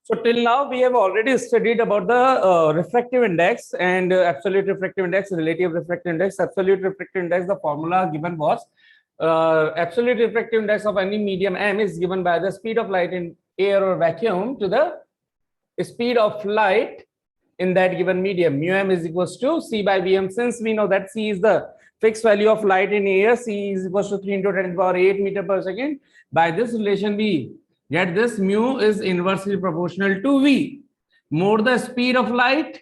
So till now we have already studied about the refractive index and absolute refractive index, relative refractive index. Absolute refractive index, the formula given was absolute refractive index of any medium M is given by the speed of light in air or vacuum to the speed of light in that given medium. Mu m is equals to C by Vm. Since we know that C is the fixed value of light in air, C is equals to 3 into 10 to the power 8 meter per second. By this relation, we get this mu is inversely proportional to V. More the speed of light,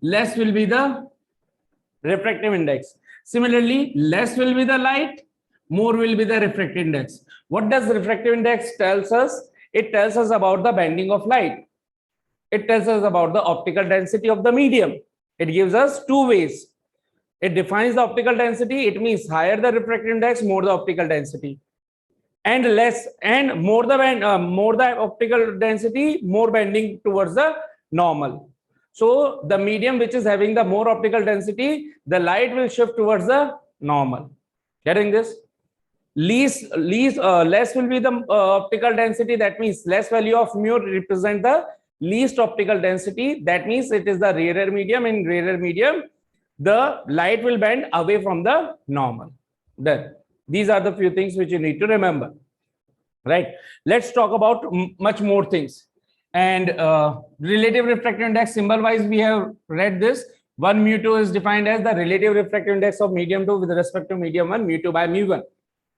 less will be the refractive index. Similarly, less will be the light, more will be the refractive index. What does refractive index tells us? It tells us about the bending of light. It tells us about the optical density of the medium. It gives us two ways. It defines the optical density. It means higher the refractive index, more the optical density, and less and more the optical density, more bending towards the normal. So the medium which is having the more optical density, the light will shift towards the normal. Getting this? Less will be the optical density. That means less value of mu represent the least optical density. That means it is the rarer medium. In rarer medium, the light will bend away from the normal. Then these are the few things which you need to remember, right? Let's talk about much more things. And relative refractive index, symbol wise we have read this. 1 mu2 is defined as the relative refractive index of medium 2 with respect to medium 1, mu2 by mu1.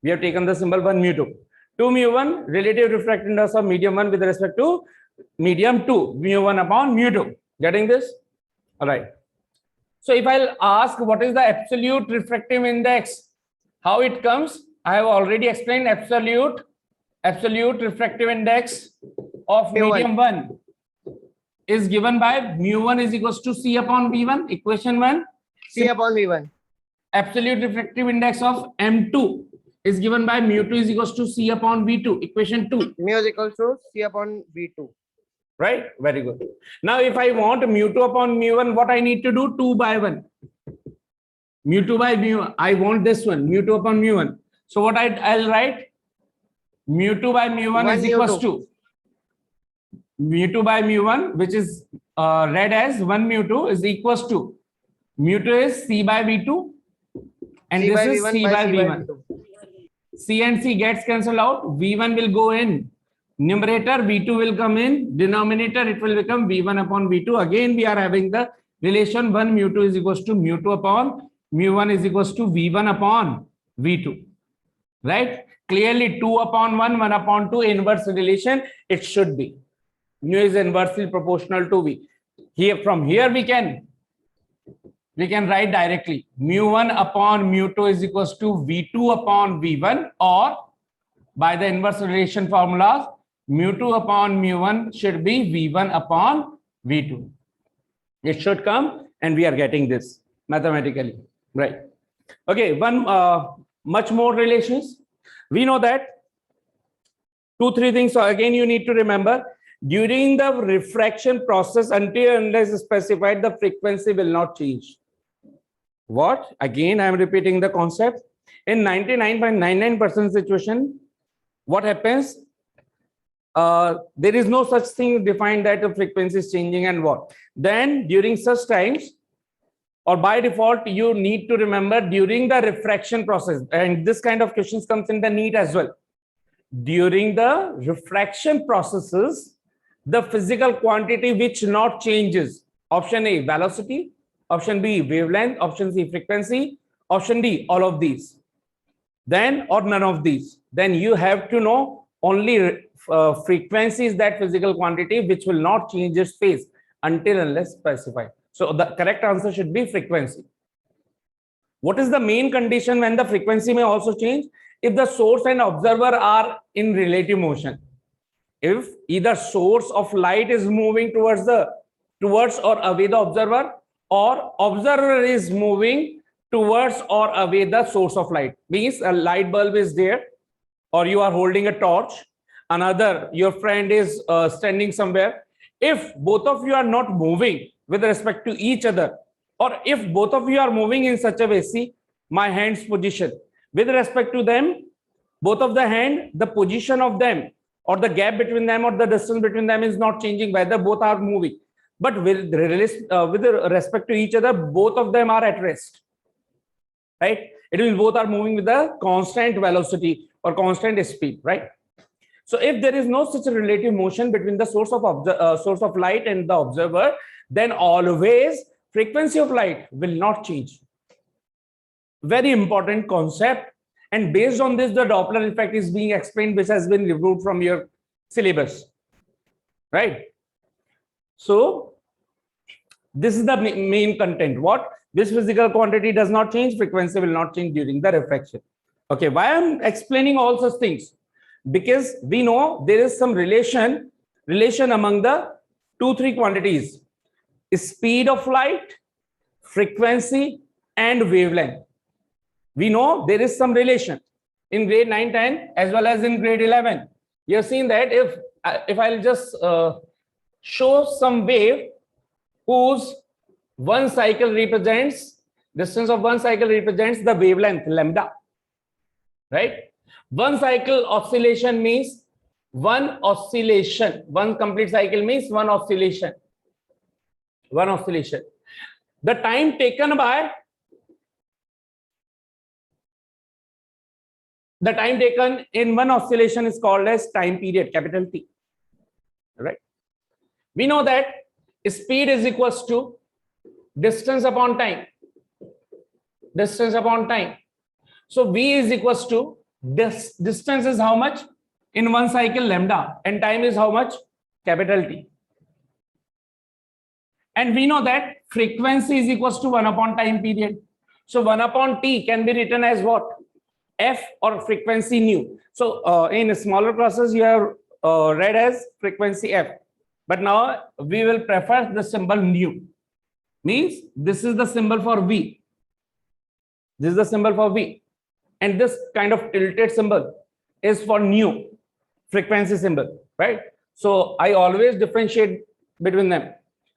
We have taken the symbol 1 mu2. 2 mu1, relative refractive index of medium 1 with respect to medium 2, mu1 upon mu2. Getting this? All right. So if I'll ask what is the absolute refractive index, how it comes, I have already explained. Absolute refractive index of medium 1 is given by mu1 is equals to C upon V1, equation 1. C upon V1. Absolute refractive index of M2 is given by mu2 is equals to C upon V2, equation 2. Mu is equals to C upon V2. Right? Very good. Now, if I want mu2 upon mu1, what I need to do? 2 by 1. Mu2 by mu1. I want this one, mu2 upon mu1. So what I'll write? Mu2 by mu1 is equals to mu2 by mu1, which is read as 1 mu2 is equals to mu2 is C by V2 and C this by is V1 C by by C by V1. V2. C and C gets cancelled out. V1 will go in numerator, V2 will come in denominator. It will become V1 upon V2. Again, we are having the relation 1 mu2 is equals to mu2 upon mu1 is equals to V1 upon V2. Right? Clearly 2 upon 1, 1 upon 2 inverse relation. It should be. Mu is inversely proportional to V. Here, from here we can write directly mu1 upon mu2 is equals to V2 upon V1, or by the inverse relation formulas, mu2 upon mu1 should be V1 upon V2. It should come, and we are getting this mathematically, right? Okay, much more relations. We know that 2-3 things. So again, you need to remember, during the refraction process, until unless specified, the frequency will not change. What? Again, I am repeating the concept. In 99.99% situation, what happens? There is no such thing defined that the frequency is changing and what. Then during such times, or by default, you need to remember during the refraction process, and this kind of questions comes in the NEET as well. During the refraction processes, the physical quantity which not changes. Option A, velocity. Option B, wavelength. Option C, frequency. Option D, all of these. Then, or none of these. Then you have to know only frequency is that physical quantity which will not change its phase until unless specified. So the correct answer should be frequency. What is the main condition when the frequency may also change? If the source and observer are in relative motion. If either source of light is moving towards or away the observer, or observer is moving towards or away the source of light. Means a light bulb is there, or you are holding a torch, your friend is standing somewhere. If both of you are not moving with respect to each other, or if both of you are moving in such a way, see my hand's position with respect to them, both of the hand, the position of them or the gap between them or the distance between them is not changing, whether both are moving. But with respect to each other, both of them are at rest, right? It means both are moving with a constant velocity or constant speed, right? So if there is no such a relative motion between the source of light and the observer, then always frequency of light will not change. Very important concept. And based on this, the Doppler effect is being explained, which has been removed from your syllabus, right? So this is the main content. What? This physical quantity does not change, frequency will not change during the refraction. Okay, why I'm explaining all such things? Because we know there is some relation among the 2-3 quantities: speed of light, frequency, and wavelength. We know there is some relation in grade 9, 10 as well as in grade 11. You have seen that if I'll just show some wave whose one cycle represents, distance of one cycle represents the wavelength lambda, right? One cycle oscillation means one oscillation. One complete cycle means one oscillation. One oscillation. The time taken in one oscillation is called as time period, capital T, right? We know that speed is equals to distance upon time. Distance upon time. So V is equals to this distance is how much in one cycle, lambda, and time is how much, capital T. And we know that frequency is equals to 1 upon time period. So 1 upon T can be written as what? F, or frequency nu. So in smaller classes you have read as frequency F, but now we will prefer the symbol nu. Means this is the symbol for V. This is the symbol for V. And this kind of tilted symbol is for nu, frequency symbol, right? So I always differentiate between them.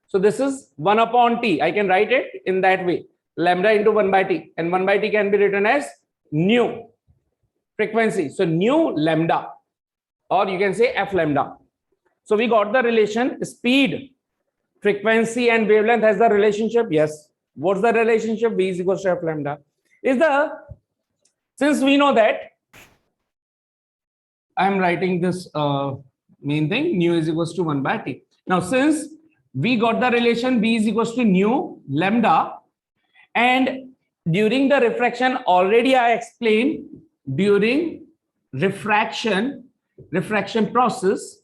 So this is 1 upon T. I can write it in that way, lambda into 1 by T, and 1 by T can be written as nu, frequency. So nu lambda, or you can say F lambda. So we got the relation: speed, frequency, and wavelength has the relationship. Yes. What's the relationship? V is equals to F lambda. Since we know that, I'm writing this main thing, nu is equals to 1 by T. Now, since we got the relation V is equals to nu lambda, and during the refraction, already I explained, during refraction process,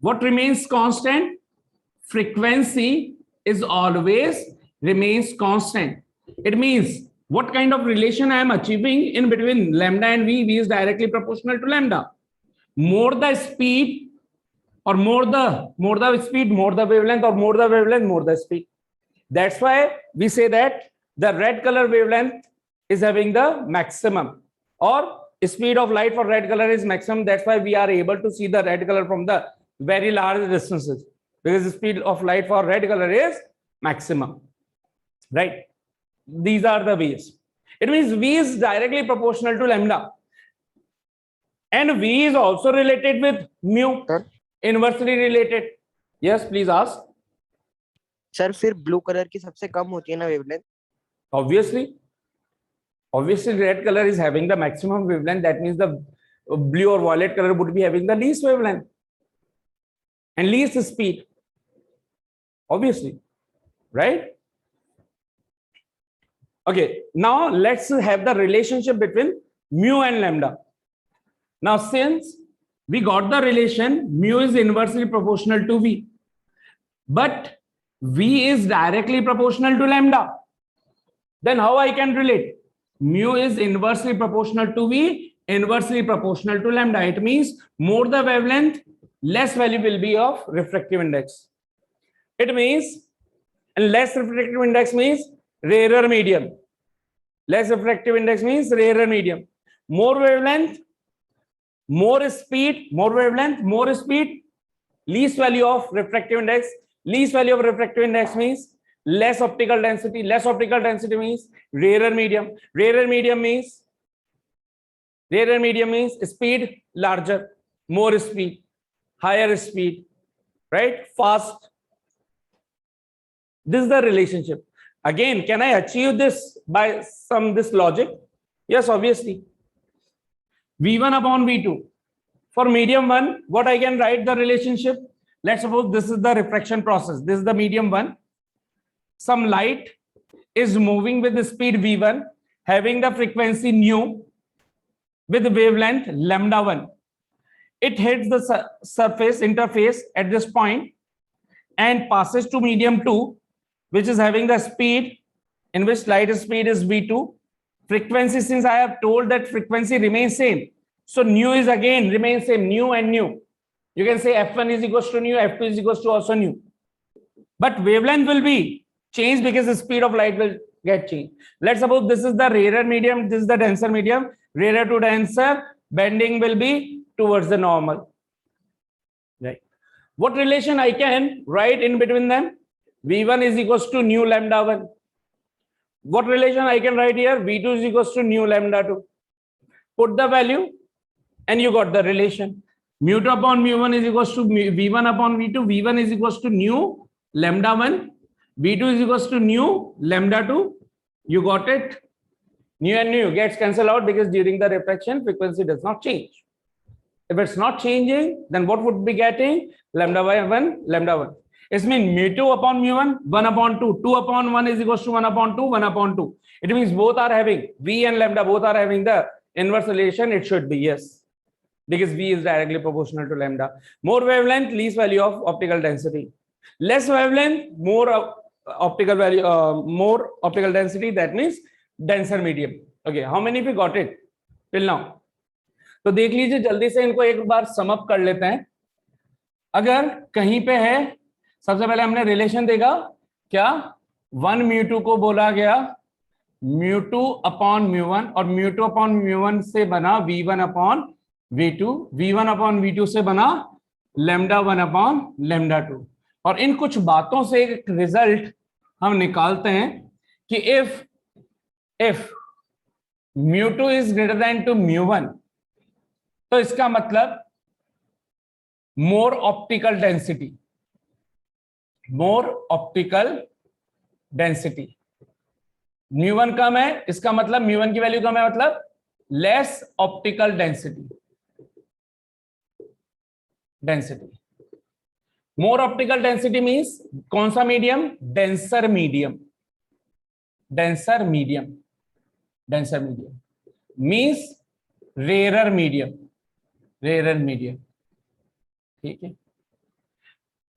what remains constant? Frequency is always remains constant. It means what kind of relation I am achieving in between lambda and V? V is directly proportional to lambda. More the speed, or more the speed, more the wavelength, or more the wavelength, more the speed. That's why we say that the red color wavelength is having the maximum, or speed of light for red color is maximum. That's why we are able to see the red color from the very large distances, because the speed of light for red color is maximum, right? These are the ways. It means V is directly proportional to lambda, and V is also related with mu, inversely related. Yes, please ask. Sir फिर blue colour की सबसे कम होती है ना wavelength? Obviously red color is having the maximum wavelength. That means the blue or violet color would be having the least wavelength and least speed, obviously, right? Okay, now let's have the relationship between mu and lambda. Now, since we got the relation, mu is inversely proportional to V, but V is directly proportional to lambda, then how I can relate? Mu is inversely proportional to V, inversely proportional to lambda. It means more the wavelength, less value will be of refractive index. It means, and less refractive index means rarer medium. Less refractive index means rarer medium. More wavelength, more speed, more wavelength, more speed, least value of refractive index. Least value of refractive index means less optical density. Less optical density means rarer medium. Rarer medium means Rarer medium means speed larger, more speed, higher speed, right? Fast. This is the relationship. Again, can I achieve this by this logic? Yes, obviously. V1 upon V2. For medium 1, what I can write the relationship? Let's suppose this is the refraction process. This is the medium 1. Some light is moving with the speed V1, having the frequency nu with wavelength lambda 1. It hits the surface interface at this point and passes to medium 2, which is having the speed in which light speed is V2. Frequency, since I have told that frequency remains same, so nu is again remains same, nu and nu. You can say F1 is equals to nu, F2 is equals to also nu. But wavelength will be changed because the speed of light will get changed. Let's suppose this is the rarer medium, this is the denser medium. Rarer to denser, bending will be towards the normal. Right. What relation I can write in between them? V1 is equals to nu lambda 1. What relation I can write here? V2 is equals to nu lambda 2. Put the value and you got the relation. Mu2 upon mu1 is equals to V1 upon V2. V1 is equals to nu lambda 1. V2 is equals to nu lambda 2. You got it? Nu and nu gets cancelled out because during the refraction frequency does not change. If it's not changing, then what would be getting? Lambda by 1, lambda 1. It means mu2 upon mu1, 1 upon 2. 2 upon 1 is equals to 1 upon 2, 1 upon 2. It means both are having, V and lambda both are having the inverse relation. It should be, yes. Because V is directly proportional to lambda. More wavelength, least value of optical density. Less wavelength, more optical value, more optical density. That means denser medium. Okay, how many of you got it till now? तो देख लीजिए जल्दी से इनको एक बार sum up कर लेते हैं. अगर कहीं पे है, सबसे पहले हमने रिलेशन देखा क्या, 1 mu2 को बोला गया mu2 अपॉन mu1 और mu2 अपॉन mu1 से बना v1 upon v2, v1 upon v2 से बना lambda 1 अपॉन lambda 2. और इन कुछ बातों से एक रिजल्ट हम निकालते हैं कि if mu2 is greater than to mu1, तो इसका मतलब मोर ऑप्टिकल डेंसिटी, मोर ऑप्टिकल डेंसिटी. mu1 कम है, इसका मतलब mu1 की वैल्यू कम है, मतलब लेस ऑप्टिकल डेंसिटी. मोर ऑप्टिकल डेंसिटी मींस कौन सा medium? Denser medium. Denser medium means rarer medium. ठीक है.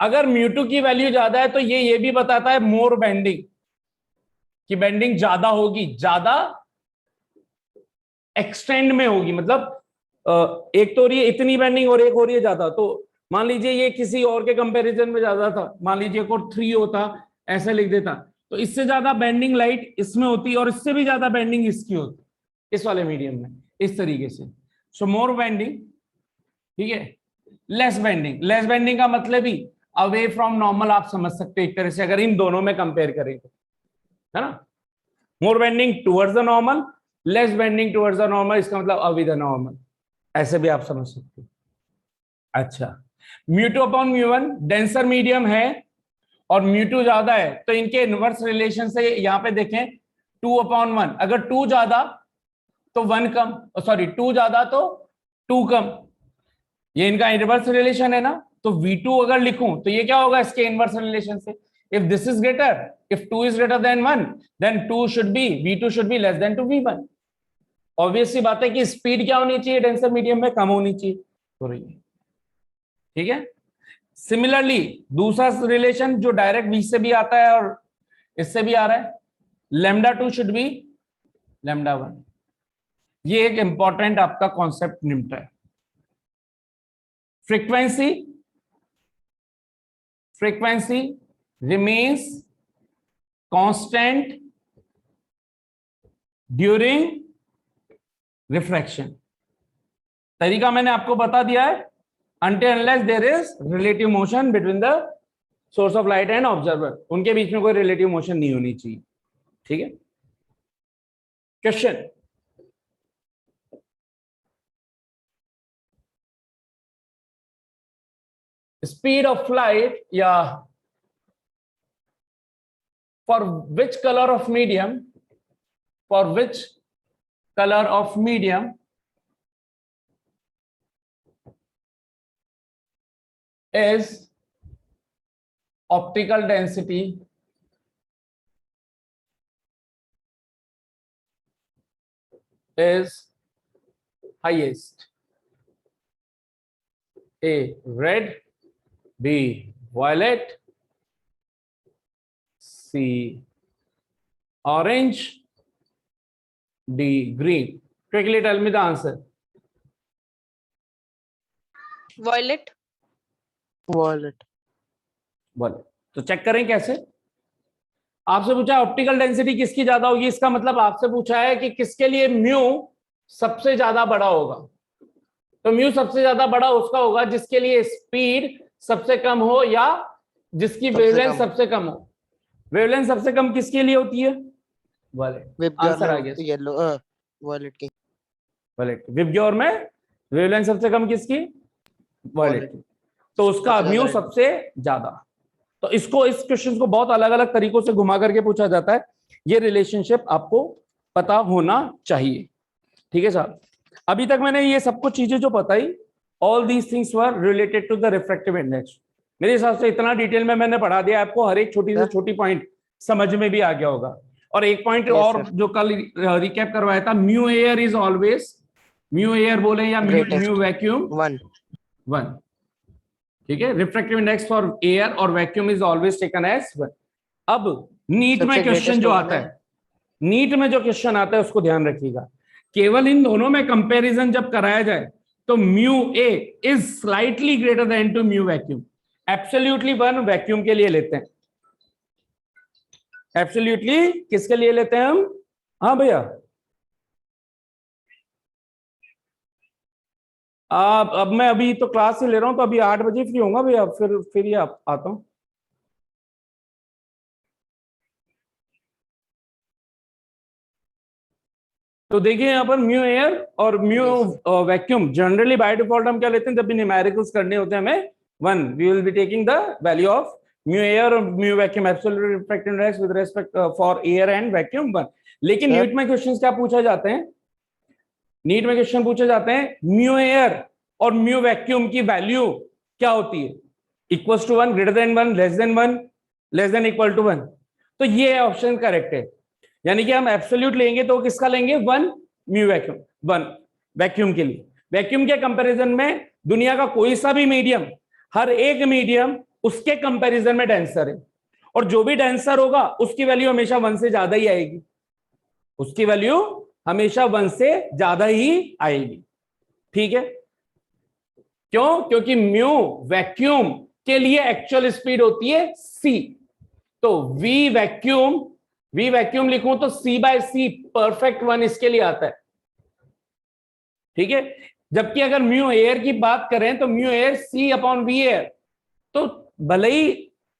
अगर mu2 की वैल्यू ज्यादा है तो ये भी बताता है मोर बेंडिंग, कि बेंडिंग ज्यादा होगी, ज्यादा एक्सटेंड में होगी. मतलब एक तो रही है इतनी बेंडिंग और एक हो रही है ज्यादा. तो मान लीजिए ये किसी और के कंपैरिजन में ज्यादा था, मान लीजिए एक और 3 होता, ऐसे लिख देता, तो इससे ज्यादा बेंडिंग लाइट इसमें होती और इससे भी ज्यादा बेंडिंग इसकी होती इस वाले मीडियम में, इस तरीके से. सो मोर बेंडिंग, ठीक है. लेस बेंडिंग का मतलब ही अवे फ्रॉम नॉर्मल आप समझ सकते हैं एक तरह से, अगर इन दोनों में कंपेयर करें तो, है ना. More bending towards the normal, less bending towards the normal, इसका मतलब अवे द नॉर्मल, ऐसे भी आप समझ सकते हैं. अच्छा, mu2 upon mu1 denser medium है और mu2 ज्यादा है, तो इनके इनवर्स रिलेशन से यहां पे देखें 2 अपॉन 1. अगर 2 ज्यादा तो 1 कम, सॉरी 2 ज्यादा तो 2 कम. ये इनका इनवर्स रिलेशन है ना. तो V2 अगर लिखूं तो ये क्या होगा इसके इनवर्स रिलेशन से? If this is greater, if 2 is greater than 1, then V2 should be less than to V1. Obvious सी बात है कि स्पीड क्या होनी चाहिए डेंसर मीडियम में? कम होनी चाहिए. हो रही है, ठीक है. सिमिलरली दूसरा रिलेशन जो डायरेक्ट V से भी आता है और इससे भी आ रहा है, λ2 शुड बी λ1. ये एक इंपॉर्टेंट आपका कॉन्सेप्ट निपटा है. frequency remains constant during refraction. तरीका मैंने आपको बता दिया है. until unless there is relative motion between the source of light and observer, उनके बीच में कोई relative motion नहीं होनी चाहिए. ठीक है. Question, speed of light, yeah, for which color of medium, for which color of medium is optical density is highest? A, red, B, violet, C, orange, D, green. Quickly tell me the answer. Violet. Wallet. बोले तो check करें कैसे। आपसे पूछा है optical density किसकी ज्यादा होगी, इसका मतलब आपसे पूछा है कि किसके लिए म्यू सबसे ज्यादा बड़ा होगा। तो म्यू सबसे ज्यादा बड़ा उसका होगा जिसके लिए स्पीड सबसे कम हो या जिसकी वेवलेंथ सबसे कम हो। वेवलेंथ सबसे कम किसके लिए होती है? वॉलेट। आंसर आ गया येलो वॉलेट की। वॉलेट विबग्योर में वेवलेंथ सबसे कम किसकी? वॉलेट की। तो उसका म्यू सबसे ज्यादा। तो इसको, इस क्वेश्चन को बहुत अलग अलग तरीकों से घुमा करके पूछा जाता है। ये रिलेशनशिप आपको पता होना चाहिए, ठीक है साहब। अभी तक मैंने ये सब कुछ चीजें जो बताई, all these things were related to the refractive index. मेरे हिसाब से इतना डिटेल में मैंने पढ़ा दिया आपको, हर एक छोटी से छोटी पॉइंट समझ में भी आ गया होगा। और एक पॉइंट और जो कल रिकैप करवाया था, mu air is always, mu air बोले या म्यू वैक्यूम, वन। ठीक है, रिफ्रैक्टिव इंडेक्स फॉर एयर और vacuum is always taken as one. अब नीट में क्वेश्चन जो आता है, नीट में जो क्वेश्चन आता है उसको ध्यान रखिएगा। केवल इन दोनों में कंपैरिजन जब कराया जाए तो mu a is slightly greater than to mu vacuum. Absolutely one vacuum के लिए लेते हैं, एब्सोल्युटली किसके लिए लेते हैं हम? हाँ भैया, अब मैं अभी तो क्लास से ले रहा हूं, तो अभी 8 बजे फ्री होऊंगा भैया, फिर ही आता हूं। तो देखिए यहाँ पर म्यू एयर और mu vacuum generally by default हम क्या लेते हैं, जब भी न्यूमेरिकल्स करने होते हैं हमें one, we will be taking the value of mu air और mu vacuum, absolute refractive index with respect for air and vacuum one. लेकिन नीट में क्वेश्चंस क्या पूछा जाते हैं, नीट में क्वेश्चन पूछे जाते हैं म्यू एयर और म्यू वैक्यूम की वैल्यू क्या होती है? Equals to one, greater than one, less than one, less than equal to one. तो ये ऑप्शन करेक्ट है, यानी कि हम एब्सोल्यूट लेंगे तो किसका लेंगे? One mu vacuum, one vacuum के लिए। वैक्यूम के कंपैरिजन में दुनिया का कोई सा भी मीडियम, हर एक मीडियम उसके कंपैरिजन में डेंसर है, और जो भी डेंसर होगा उसकी वैल्यू हमेशा वन से ज्यादा ही आएगी, उसकी वैल्यू हमेशा वन से ज्यादा ही आएगी। ठीक है, क्यों? क्योंकि म्यू वैक्यूम के लिए एक्चुअल स्पीड होती है सी। तो वी वैक्यूम लिखूं तो सी बाय सी परफेक्ट वन इसके लिए आता है। ठीक है, जबकि अगर म्यू एयर की बात करें तो mu air c upon v air, तो भले ही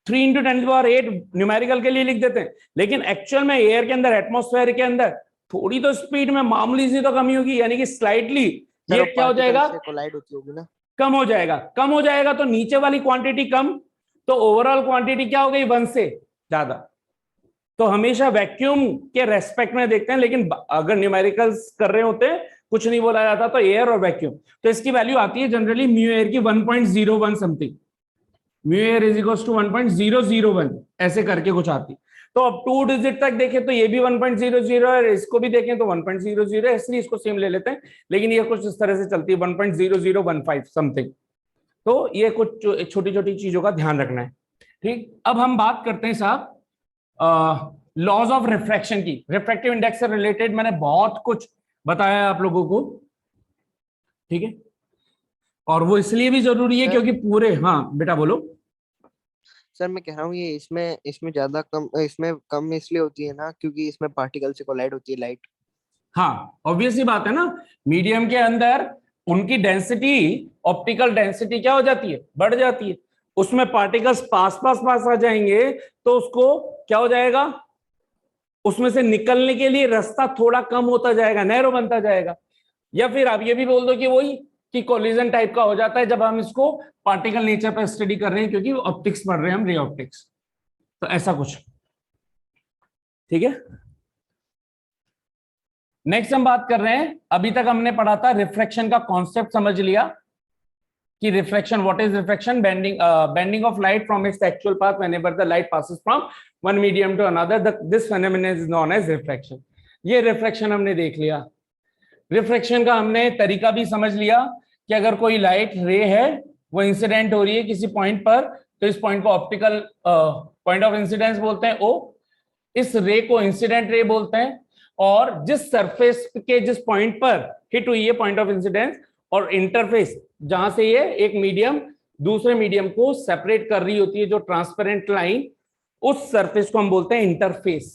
3 इंटू 10⁸ न्यूमेरिकल के लिए लिख देते हैं, लेकिन एक्चुअल में एयर के अंदर, एटमॉस्फेयर के अंदर थोड़ी तो स्पीड में मामूली सी तो कमी होगी, यानी कि स्लाइटली ये क्या हो जाएगा? कोलाइड होती होगी ना, कम हो जाएगा। कम हो जाएगा तो नीचे वाली क्वांटिटी कम, तो ओवरऑल क्वांटिटी क्या हो गई? वन से ज्यादा। तो हमेशा वैक्यूम के रेस्पेक्ट में देखते हैं, लेकिन अगर न्यूमेरिकल्स कर रहे होते हैं कुछ नहीं बोला जाता, तो एयर और वैक्यूम, तो इसकी वैल्यू आती है जनरली म्यू एयर की 1.01 something, mu air is equal to 1.001 ऐसे करके कुछ आती। तो अब 2 डिजिट तक देखें तो ये भी 1.00 है, इसको भी देखें तो 1.00 है, इसलिए इसको सेम ले लेते हैं, लेकिन ये कुछ इस तरह से चलती है 1.0015 समथिंग। तो ये कुछ छोटी छोटी चीजों का ध्यान रखना है। ठीक, अब हम बात करते हैं साहब लॉज ऑफ रिफ्रैक्शन की। रिफ्रैक्टिव इंडेक्स से रिलेटेड मैंने बहुत कुछ बताया है आप लोगों को, ठीक है, और वो इसलिए भी जरूरी है क्योंकि पूरे, हाँ बेटा बोलो। सर मैं कह रहा हूँ ये इसमें ज्यादा कम, इसमें कम इसलिए होती है ना क्योंकि इसमें पार्टिकल से कोलाइड होती है लाइट। हाँ, ऑब्वियसली बात है ना, मीडियम के अंदर उनकी डेंसिटी, ऑप्टिकल डेंसिटी क्या हो जाती है? बढ़ जाती है। उसमें पार्टिकल्स पास आ जाएंगे तो उसको क्या हो जाएगा? उसमें से निकलने के लिए रास्ता थोड़ा कम होता जाएगा, नैरो बनता जाएगा। या फिर आप ये भी बोल दो कि वही कि कोलिजन टाइप का हो जाता है जब हम इसको पार्टिकल नेचर पर स्टडी कर रहे हैं, क्योंकि ऑप्टिक्स पढ़ रहे हैं हम, रे ऑप्टिक्स। तो ऐसा कुछ, ठीक है। नेक्स्ट हम बात कर रहे हैं, अभी तक हमने पढ़ा था रिफ्रैक्शन का कॉन्सेप्ट, समझ लिया कि refraction, what is refraction, bending of light from its actual path whenever the light passes from one medium to another, this phenomenon is known as refraction. ये रिफ्रैक्शन हमने देख लिया। रिफ्रैक्शन का हमने तरीका भी समझ लिया कि अगर कोई लाइट रे है, वो इंसिडेंट हो रही है किसी पॉइंट पर, तो इस पॉइंट को ऑप्टिकल पॉइंट ऑफ इंसिडेंस बोलते हैं, ओ। इस रे को इंसिडेंट रे बोलते हैं, और जिस सरफेस के जिस पॉइंट पर हिट हुई है पॉइंट ऑफ इंसिडेंस, और इंटरफेस जहां से ये एक मीडियम दूसरे मीडियम को सेपरेट कर रही होती है, जो ट्रांसपेरेंट लाइन, उस सरफेस को हम बोलते हैं इंटरफेस।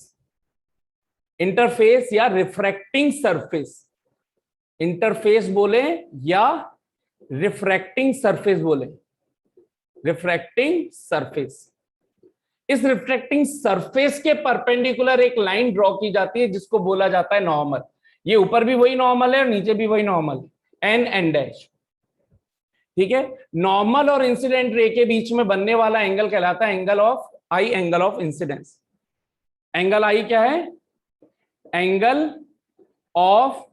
इंटरफेस या रिफ्रैक्टिंग सरफेस, इंटरफेस बोले या रिफ्रैक्टिंग सरफेस बोले, रिफ्रैक्टिंग सरफेस। इस रिफ्रैक्टिंग सरफेस के परपेंडिकुलर एक लाइन ड्रॉ की जाती है जिसको बोला जाता है नॉर्मल। ये ऊपर भी वही नॉर्मल है और नीचे भी वही नॉर्मल, एन एन डैश, ठीक है। नॉर्मल और इंसिडेंट रे के बीच में बनने वाला एंगल कहलाता है angle of I, angle of incidence. Angle I क्या है? Angle of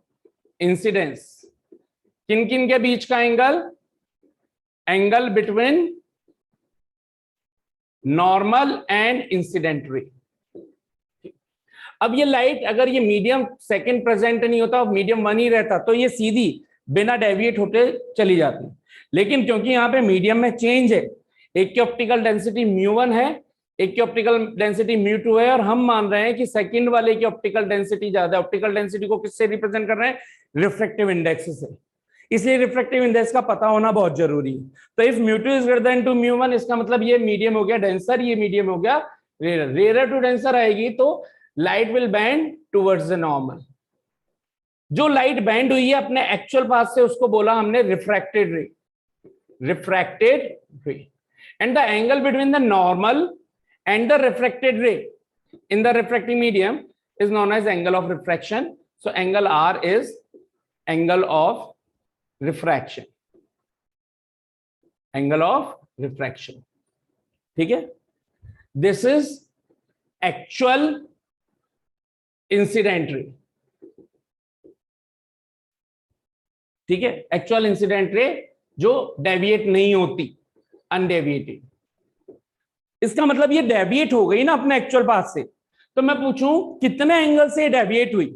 incidence. किन किन के बीच का angle? Angle between normal and incident ray. अब ये लाइट, अगर ये मीडियम सेकंड प्रेजेंट नहीं होता, मीडियम वन ही रहता, तो ये सीधी बिना डेविएट होते चली जाती। लेकिन क्योंकि यहाँ पे मीडियम में चेंज है, एक की ऑप्टिकल डेंसिटी μ1 है, एक की ऑप्टिकल डेंसिटी μ2 है, और हम मान रहे हैं कि सेकंड वाले की ऑप्टिकल डेंसिटी ज्यादा है। ऑप्टिकल डेंसिटी को किससे रिप्रेजेंट कर रहे हैं? रिफ्रैक्टिव इंडेक्स से। इसलिए रिफ्रैक्टिव इंडेक्स का पता होना बहुत जरूरी है। तो if μ2 is greater than to μ1, इसका मतलब ये मीडियम हो गया डेंसर, ये मीडियम हो गया रेयर। रेयर टू डेंसर आएगी तो light will bend towards the normal. जो लाइट बेंड हुई है अपने एक्चुअल पाथ से, उसको बोला हमने रिफ्रैक्टेड रे, रिफ्रैक्टेड रे। And the angle between the normal and the refracted रे in the refracting medium is known as angle of refraction. So angle R is angle of refraction, angle of refraction, ठीक है। This is actual incident ray, ठीक है। Actual incident ray जो deviate नहीं होती, undeviated. इसका मतलब ये डेविएट हो गई ना अपने एक्चुअल पाथ से। तो मैं पूछूं कितने एंगल से डेविएट हुई,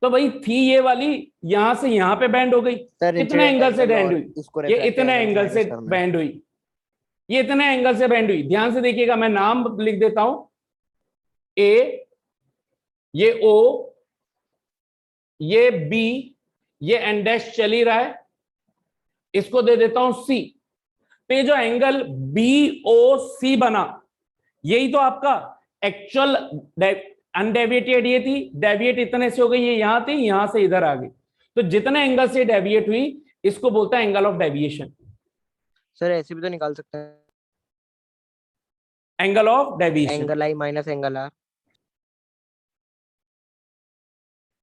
तो भाई थी ये वाली यहां से यहां पे बैंड हो गई। कितने एंगल से बैंड हुई? ये इतने एंगल से बैंड हुई, ये इतने एंगल से बैंड हुई। ध्यान से देखिएगा, मैं नाम लिख देता हूं, ए, ये ओ, ये बी, ये एन डैश चल ही रहा है, इसको दे देता हूं सी। तो ये जो एंगल BOC बना, यही तो आपका एक्चुअल अनडेविएटेड ये थी। डेविएट इतने से हो गई, ये यहां थी, यहां से इधर आ गई। तो जितने एंगल से डेविएट हुई, इसको बोलता है एंगल ऑफ डेविएशन। सर ऐसे भी तो निकाल सकते हैं, angle of deviation, angle i minus angle r,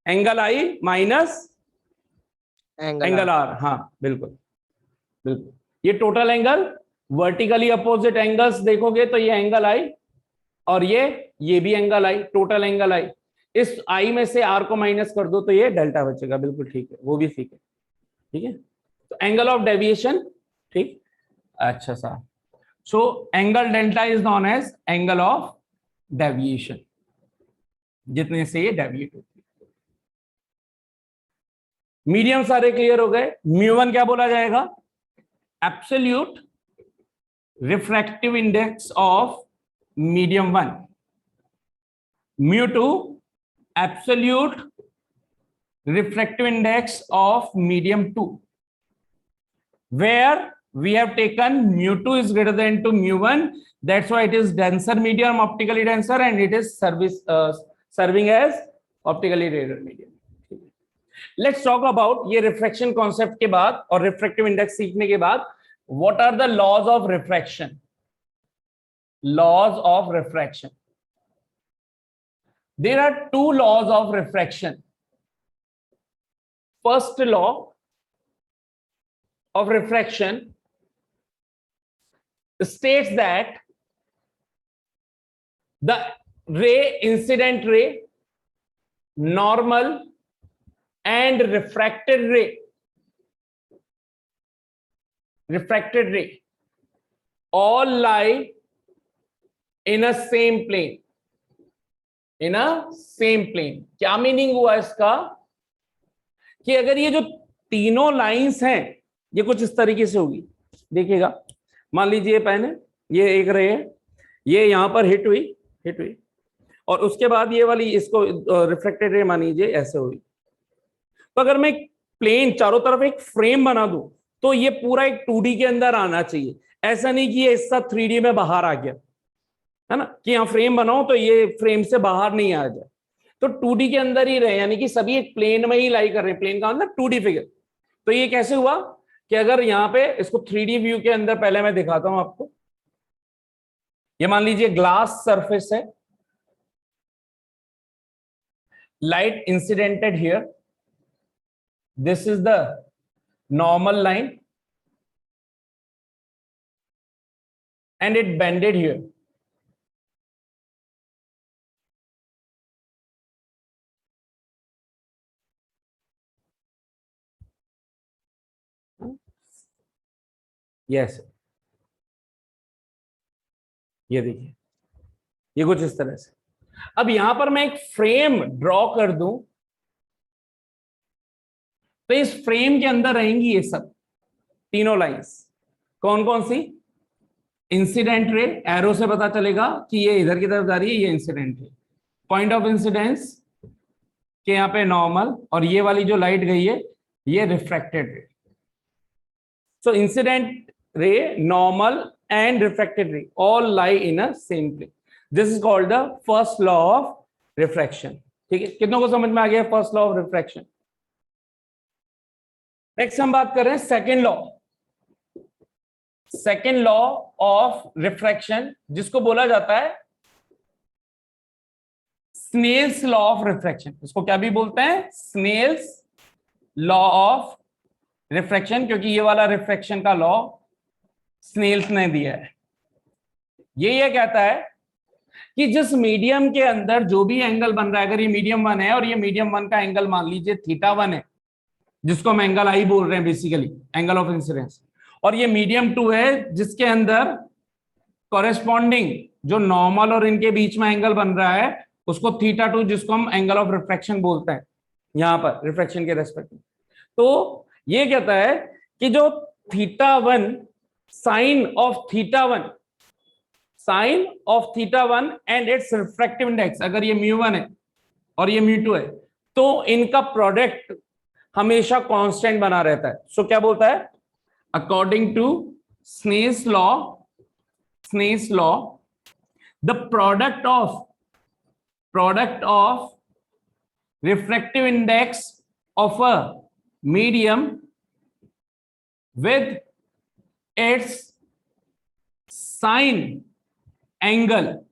angle i minus angle angle r. हाँ बिल्कुल बिल्कुल। ये total angle, vertically opposite angles देखोगे तो ये एंगल आई, और ये भी angle i, total angle i. इस आई में से आर को माइनस कर दो तो ये डेल्टा बचेगा। बिल्कुल ठीक है, वो भी ठीक है, ठीक है। तो एंगल ऑफ डेविएशन, ठीक। अच्छा साहब, so angle delta is known as angle of deviation, जितने से ये डेविएट होती है। मीडियम सारे क्लियर हो गए। μ1 क्या बोला जाएगा? Absolute refractive index of medium 1। μ2 absolute refractive index of medium 2, where we have taken μ2 is greater than to μ1, that's why it is denser medium, optically denser, and it is serving as optically rarer medium। Let's talk about ये refraction concept के बाद और refractive index सीखने के बाद, what are the laws of refraction? Laws of refraction, there are two laws of refraction. First law, of refraction states that the incident ray, normal and refracted ray all lie in a same plane. क्या meaning हुआ इसका कि अगर ये जो तीनों lines हैं ये कुछ इस तरीके से होगी, देखिएगा, मान लीजिए पेन है, ये एक रे है, ये यहां पर हिट हुई और उसके बाद ये वाली इसको रिफ्लेक्टेड रे मान लीजिए ऐसे हुई। तो अगर मैं प्लेन चारों तरफ एक फ्रेम बना दूं तो ये पूरा एक 2D के अंदर आना चाहिए, ऐसा नहीं कि ये इसका 3D में बाहर आ गया, है ना, कि यहां फ्रेम बनाओ तो ये फ्रेम से बाहर नहीं आ जाए, तो 2D के अंदर ही रहे, यानी कि सभी एक प्लेन में ही लाई कर रहे हैं, प्लेन का मतलब 2D फिगर। तो ये कैसे हुआ कि अगर यहां पे इसको 3D व्यू के अंदर पहले मैं दिखाता हूं आपको, ये मान लीजिए ग्लास सरफेस है, light incidented here, this is the normal line and it bended here. Yes, ये देखिए, ये कुछ इस तरह से। अब यहां पर मैं एक फ्रेम ड्रॉ कर दूं तो इस फ्रेम के अंदर रहेंगी ये सब तीनों लाइंस। कौन कौन सी? इंसिडेंट रे, एरो से पता चलेगा कि ये इधर की तरफ जा रही है, ये incident ray, point of incidence के यहाँ पे नॉर्मल, और ये वाली जो लाइट गई है ये रिफ्रैक्टेड रे। सो incident ray, normal and refracted ray all lie in a same plane. This is called the first law of refraction. ठीक है, कितनों को समझ में आ गया first law of refraction? Next हम बात कर रहे हैं second law. Second law of refraction जिसको बोला जाता है स्नेल्स लॉ ऑफ रिफ्रैक्शन। इसको क्या भी बोलते हैं? स्नेल्स लॉ ऑफ रिफ्रैक्शन, क्योंकि ये वाला रिफ्रैक्शन का लॉ स्नेल्स ने दिया है। ये कहता है कि जिस मीडियम के अंदर जो भी एंगल बन रहा है, अगर ये मीडियम 1 है और ये मीडियम 1 का एंगल मान लीजिए θ1 है, जिसको हम एंगल आई बोल रहे हैं बेसिकली, एंगल ऑफ इंसिडेंस, और ये मीडियम 2 है जिसके अंदर कॉरेस्पॉन्डिंग जो नॉर्मल और इनके बीच में एंगल बन रहा है उसको θ2, जिसको हम एंगल ऑफ रिफ्रैक्शन बोलते हैं यहां पर रिफ्रैक्शन के रेस्पेक्ट में। तो ये कहता है कि जो θ1 sine of θ1 and its refractive index, अगर ये μ1 है और ये μ2 है, तो इनका प्रोडक्ट हमेशा कांस्टेंट बना रहता है। सो क्या बोलता है? According to Snell's law the product of refractive index of a medium with its sine angle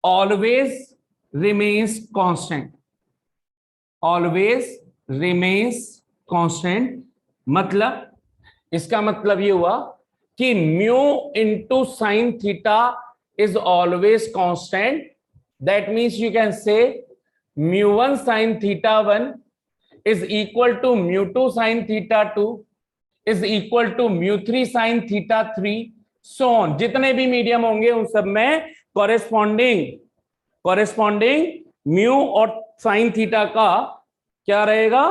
always remains constant. मतलब इसका मतलब ये हुआ कि mu into sine theta is always constant. That means you can say μ1 sin θ1 is equal to μ2 sin θ2 is equal to μ3 sin θ3 so on। जितने भी medium होंगे उन सब में कॉरेस्पॉन्डिंग म्यू और साइन थीटा का क्या रहेगा?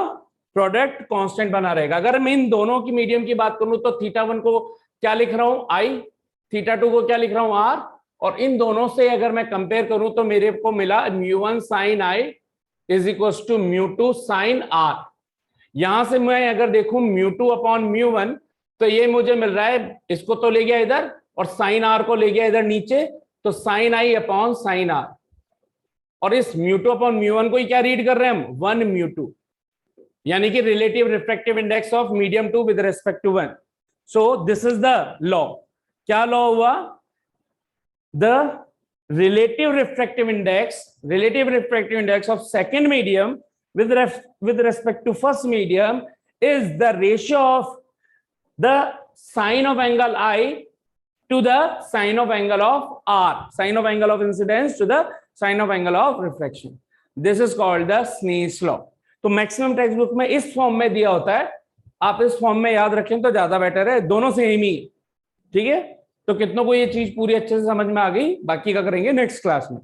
प्रोडक्ट कांस्टेंट बना रहेगा। अगर मैं इन दोनों की मीडियम की बात करूं तो θ1 को क्या लिख रहा हूं? I, θ2 को क्या लिख रहा हूं? R, और इन दोनों से अगर मैं कंपेयर करूं तो मेरे को मिला μ1 sin I is equal to μ2 sin R। यहां से मैं अगर देखूं μ2 अपॉन μ1 तो ये मुझे मिल रहा है, इसको तो ले गया इधर और sin R को ले गया इधर नीचे, तो sin I upon sin R, और इस μ2 अपॉन μ1 को ही क्या रीड कर रहे हैं हम? 1 μ2, यानी कि relative refractive index of medium 2 with respect to 1। So this is the law. क्या लॉ हुआ? The relative refractive index of second medium with respect to first medium is the ratio of the sine of angle I to the sine of angle of R, sine of angle of incidence to the sine of angle of reflection. This is called the Snell's law. तो maximum text book में इस form में दिया होता है, आप इस form में याद रखें तो ज्यादा बेटर है, दोनों सेम ही, ठीक है। तो कितनों को ये चीज पूरी अच्छे से समझ में आ गई, बाकी का करेंगे नेक्स्ट क्लास में।